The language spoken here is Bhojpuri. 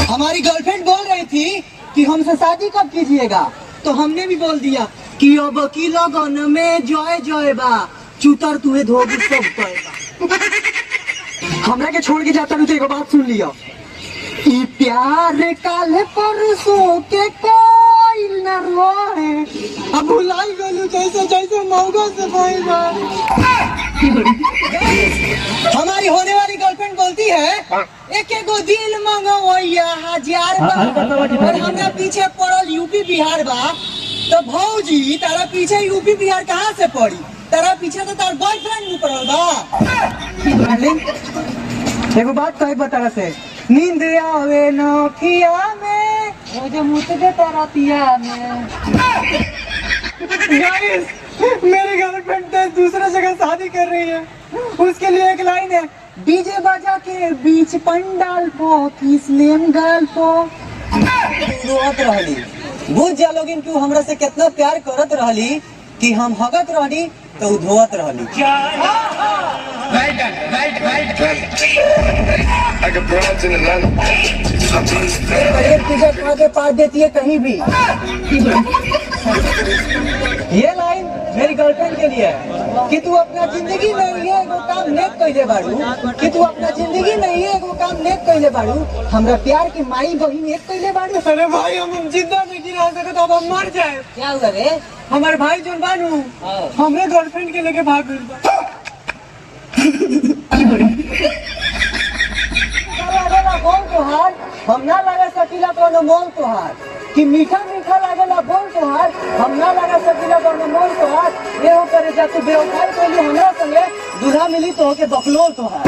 हमारी गर्लफ्रेंड बोल रही थी कि हमसे शादी कब कीजिएगा, तो हमने भी बोल दिया कि अब की लगन में जय जय बा, चूतर तुम्हें धोबी सब कहेगा। हमरा के छोड़ के जाता नहीं तो एक बात सुन लियो, ई प्यार काल परसों के कोई न रोए, अब भुलाई गलू जैसे जैसे मौका से भइल बा। हमारी होने वाली गर्लफ्रेंड बोलती है एक एगो दिल मंगवैया 1000 बा, और हमरा पीछे पड़ल यूपी बिहार बा। तो भौजी तारा पीछे यूपी बिहार कहाँ से पड़ी, तारा पीछे तो तार बॉयफ्रेंड नहीं पड़ल बा। एगो बात कहे बतारा से, नींद आवे नौकिया में, मुझे मुझे देता रातिया में। गाइस, मेरी गर्लफ्रेंड तो दूसरे जगह शादी कर रही है, उसके लिए एक लाइन है, डीजे बजा के बीच पंडाल पो किस लेम गाल पो। रोत रहली, बुझ जा लोगिन तू हमरा से कितना प्यार करत रहली कि हम हगत रहली तो धोवत रहली। तुझे खा के पार देती है कहीं भी। ये लाइन मेरी गर्लफ्रेंड के लिए है कि तू अपना जिंदगी में ये एगो काम नेक कइले बाड़ू, कि तू अपना जिंदगी में ये एगो काम नेक कइले बाड़ू, हमरा प्यार की माई बहिन एक कइले बाड़ू। अरे भाई हम जिंदा नहीं रह सकते, तो अब हम मर जाए। क्या हुआ रे? हमारे भाई जोन बानू हमरे गर्लफ्रेंड के लेके भाग गइल बा। बोल तोहार हम ना लगा सकीला कोनो मोल तोहार, कि मीठा मीठा लागेला बोल तोहार हम ना लगा सकीला कोनो मोल तोहार। ये हो करे जा तू बेवफाई कइली हमरा संगे, दूल्हा मिली तो होके बकलोल तोहार।